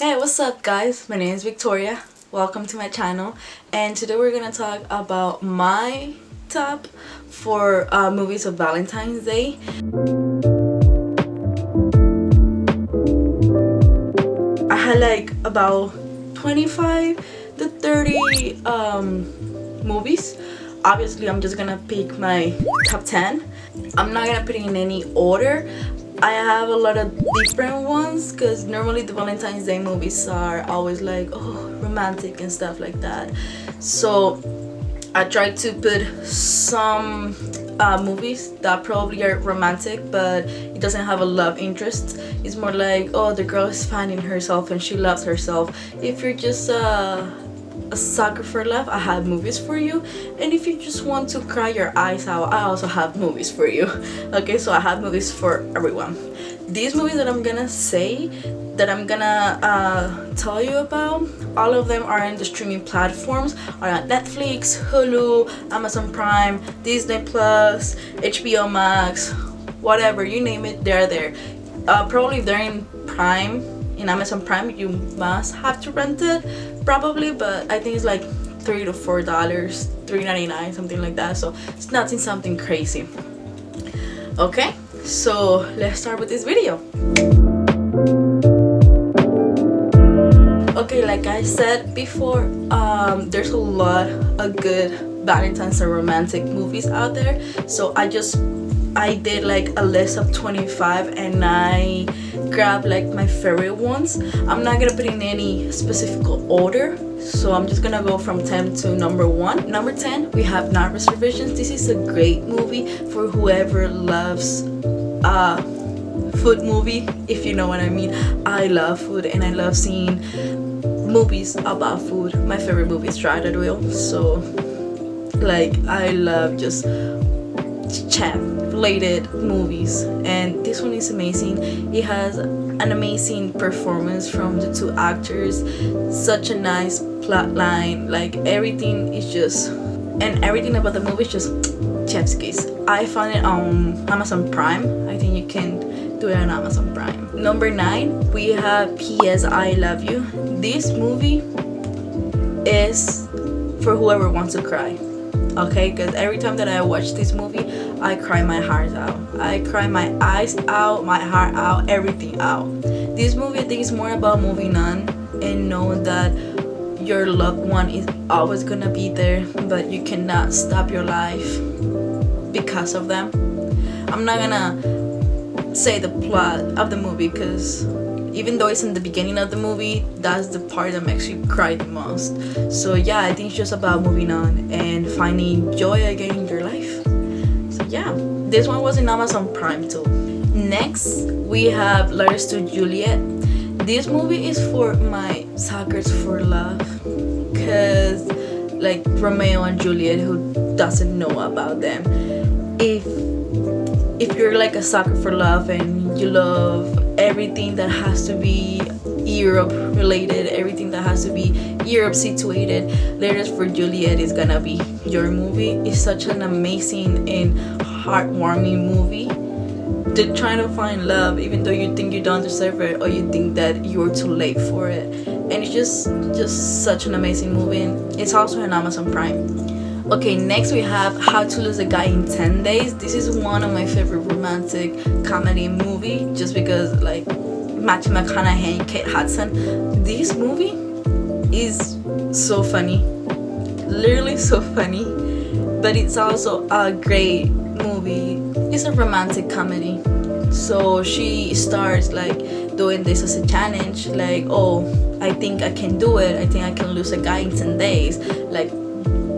Hey, what's up guys? My name is Victoria. Welcome to my channel, and today we're gonna talk about my top for movies of Valentine's Day. I had like about 25 to 30 movies. Obviously I'm just gonna pick my top 10. I'm not gonna put it in any order. I have a lot of different ones because normally the Valentine's Day movies are always like, oh, romantic and stuff like that. So I tried to put some movies that probably are romantic, but it doesn't have a love interest. It's more like, oh, the girl is finding herself and she loves herself. If you're just a sucker for love, I have movies for you. And if you just want to cry your eyes out, I also have movies for you. Okay, so I have movies for everyone. These movies that I'm gonna say, that I'm gonna tell you about, all of them are in the streaming platforms, are on Netflix, Hulu, Amazon Prime, Disney Plus, HBO Max, whatever, you name it, they're there. Probably if they're in Prime, in Amazon Prime, you must have to rent it probably, but I think it's like $3 to $4, $3.99, something like that, so it's not something crazy. Okay, so let's start with this video. Okay, like I said before, there's a lot of good Valentine's and romantic movies out there, so I did like a list of 25 and I grabbed like my favorite ones. I'm not gonna put in any specific order, so I'm just gonna go from 10 to number 1. Number 10, we have Not Reservations. This is a great movie for whoever loves food movie, if you know what I mean. I love food and I love seeing movies about food. My favorite movie is Rated Wheel, so like I love just chef related movies, and this one is amazing. It has an amazing performance from the two actors, such a nice plot line, like everything is just, and everything about the movie is just chef's kiss. I found it on Amazon Prime. I think you can do it on Amazon Prime. Number 9, we have P.S. I Love You. This movie is for whoever wants to cry. Okay, because every time that I watch this movie, I cry my heart out. I cry my eyes out, my heart out, everything out. This movie, I think, is more about moving on and knowing that your loved one is always gonna be there, but you cannot stop your life because of them. I'm not gonna say the plot of the movie because even though it's in the beginning of the movie, that's the part that makes you cry the most. So yeah, I think it's just about moving on and finding joy again in your life. So yeah, this one was in Amazon Prime too. Next, we have Letters to Juliet. This movie is for my suckers for love, because like Romeo and Juliet, who doesn't know about them? If you're like a sucker for love and you love everything that has to be Europe related, everything that has to be Europe situated, Letters for Juliet is gonna be your movie. It's such an amazing and heartwarming movie. They're trying to find love even though you think you don't deserve it, or you think that you're too late for it, and it's just such an amazing movie. It's also on Amazon Prime. Okay, next we have How to Lose a Guy in 10 Days. This is one of my favorite romantic comedy movie, just because like Matthew McConaughey and Kate Hudson. This movie is so funny, literally so funny, but it's also a great movie. It's a romantic comedy. So she starts like doing this as a challenge, like, oh, I think I can do it. I think I can lose a guy in 10 days, like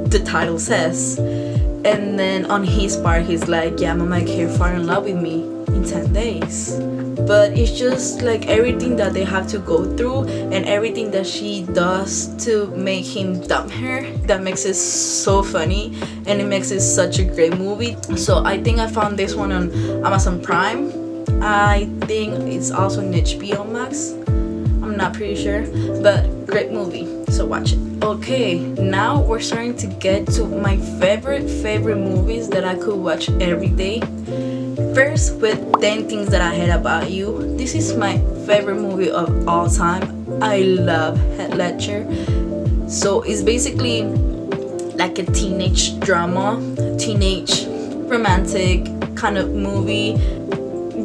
the title says. And then on his part, he's like, yeah, I'm gonna make her fall in love with me in 10 days. But it's just like everything that they have to go through and everything that she does to make him dump her, that makes it so funny, and it makes it such a great movie. So I think I found this one on Amazon Prime. I think it's also on HBO Max. I'm not pretty sure, but great movie, so watch it. Okay, now we're starting to get to my favorite movies that I could watch every day. First, with 10 Things That I Hate About You. This is my favorite movie of all time. I love Heath Ledger. So it's basically like a teenage drama, teenage romantic kind of movie.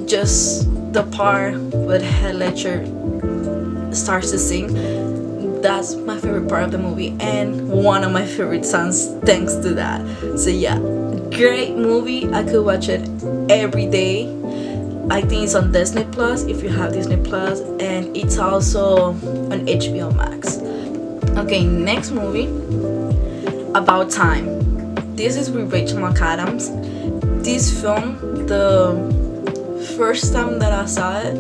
Just the part where Heath Ledger starts to sing, that's my favorite part of the movie, and one of my favorite songs thanks to that. So yeah, great movie. I could watch it every day. I think it's on Disney Plus if you have Disney Plus, and it's also on HBO Max. Okay, next movie, About Time. This is with Rachel McAdams. This film, the first time that I saw it,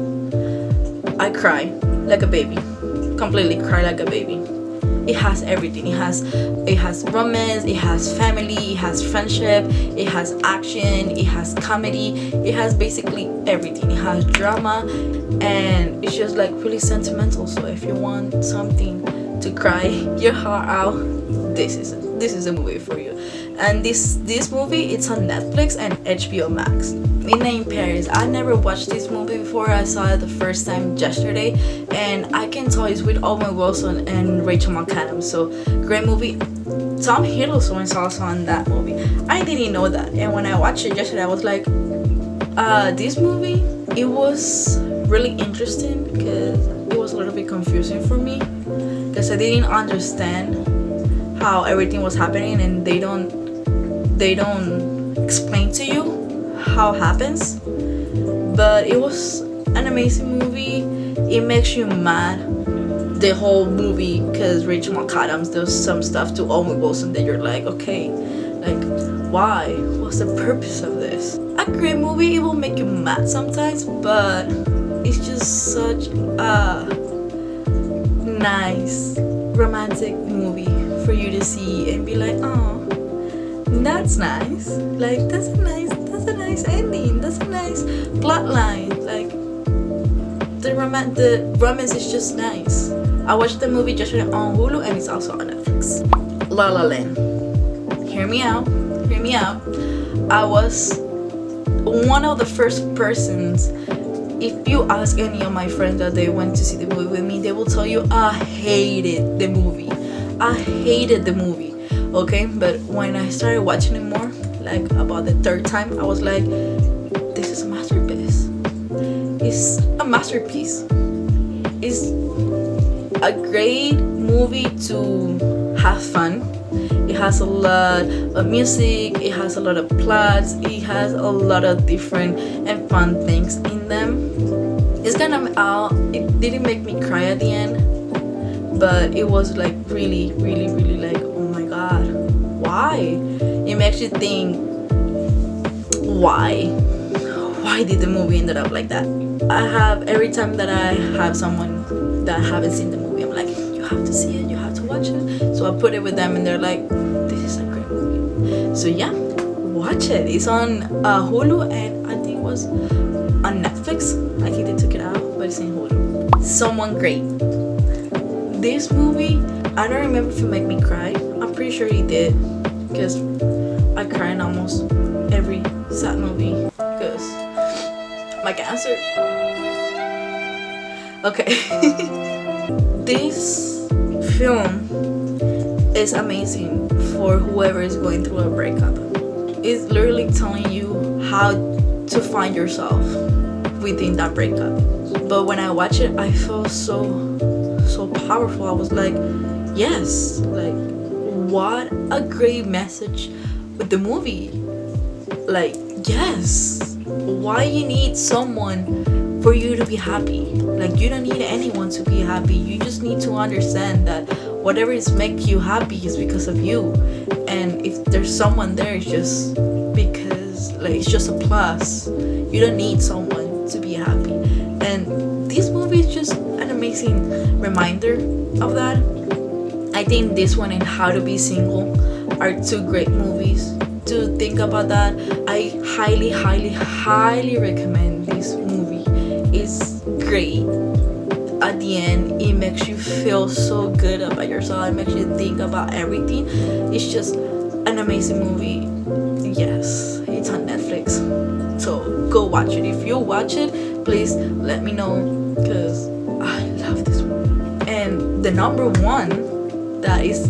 I cried like a baby. Completely cried like a baby. It has everything. It has romance, it has family, it has friendship, it has action, it has comedy, it has basically everything. It has drama, and it's just like really sentimental. So if you want something to cry your heart out, this is a movie for you. And this movie, it's on Netflix and HBO Max. Midnight in Paris. I never watched this movie before. I saw it the first time yesterday, and I can tell it's with Owen Wilson and Rachel McAdams. So great movie. Tom Hiddleston is also on that movie. I didn't know that, and when I watched it yesterday, I was like, this movie, it was really interesting because it was a little bit confusing for me because I didn't understand how everything was happening, and they don't explain to you how it happens. But it was an amazing movie. It makes you mad the whole movie because Rachel McAdams does some stuff to Owen Wilson that you're like, okay, like why? What's the purpose of this? A great movie. It will make you mad sometimes, but it's just such a nice romantic movie for you to see and be like, oh, that's nice. Like that's a nice ending. That's a nice plot line. Like the romance is just nice. I watched the movie yesterday on Hulu, and it's also on Netflix. La La Land. Hear me out. I was one of the first persons. If you ask any of my friends that they went to see the movie with me, they will tell you I hated the movie. Okay, but when I started watching it more, like about the third time, I was like, this is a masterpiece. It's a masterpiece. It's a great movie to have fun. It has a lot of music, it has a lot of plots, it has a lot of different and fun things in them. It's kind of it didn't make me cry at the end, but it was like really like, oh my god, why? It makes you think, why did the movie ended up like that? Every time that I have someone that haven't seen the movie, I'm like, you have to see it, you have to watch it. So I put it with them, and they're like, this is a great movie. So yeah, watch it. It's on Hulu, and I think it was on Netflix. I think they took it out, but it's in Hulu. Someone Great. This movie, I don't remember if it made me cry. I'm pretty sure it did, because I cry in almost every sad movie because my cancer. Okay. This film is amazing for whoever is going through a breakup. It's literally telling you how to find yourself within that breakup. But when I watch it, I feel so powerful. I was like, yes, like what a great message with the movie. Like, yes, why you need someone for you to be happy? Like, you don't need anyone to be happy. You just need to understand that whatever is making you happy is because of you, and if there's someone there, it's just because, like, it's just a plus. You don't need someone to be happy. And this movie is just an amazing reminder of that. I think this one and How to Be Single are two great movies to think about that. I highly recommend this movie. It's great. At the end, it makes you feel so good about yourself. It makes you think about everything. It's just an amazing movie. Yes, it's on Netflix, so go watch it. If you watch it, please let me know, because I love this movie. the number one that is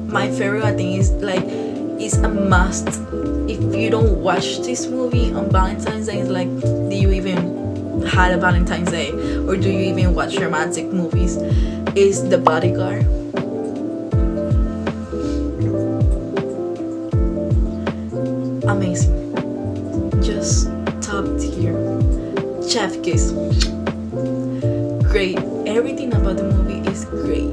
my favorite, I think, is a must. If you don't watch this movie on Valentine's Day, it's like, do you even had a Valentine's Day, or do you even watch romantic movies? Is The Bodyguard. Amazing, just top tier, chef kiss, great. Everything about the movie is great.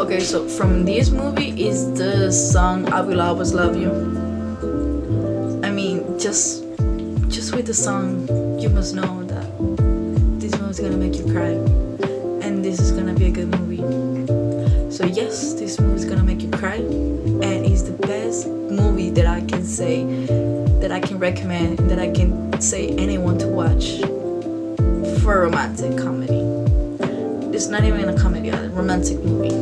Okay, so from this movie is the song "I Will Always Love You." I mean, just with the song, you must know that this movie is gonna make you cry, and this is gonna be a good movie. So yes, this movie is gonna make you cry, and it's the best movie that I can say, that I can recommend, that I can say anyone to watch for a romantic comedy. It's not even a comedy, a romantic movie.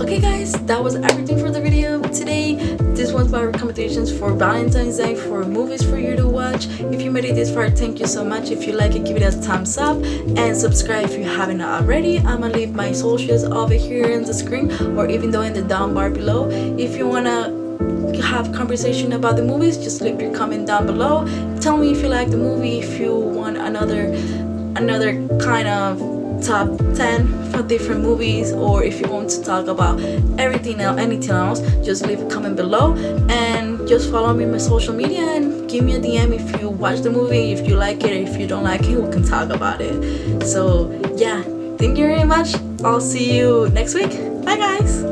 Okay guys, that was everything for the video today. This was my recommendations for Valentine's Day, for movies for you to watch. If you made it this far, thank you so much. If you like it, give it a thumbs up and subscribe if you haven't already. I'm gonna leave my socials over here in the screen, or even though in the down bar below. If you wanna have conversation about the movies, just leave your comment down below. Tell me if you like the movie, if you want another kind of top 10 for different movies, or if you want to talk about anything else, just leave a comment below, and just follow me on my social media and give me a DM if you watch the movie, if you like it, or if you don't like it, we can talk about it. So yeah, thank you very much. I'll see you next week. Bye guys.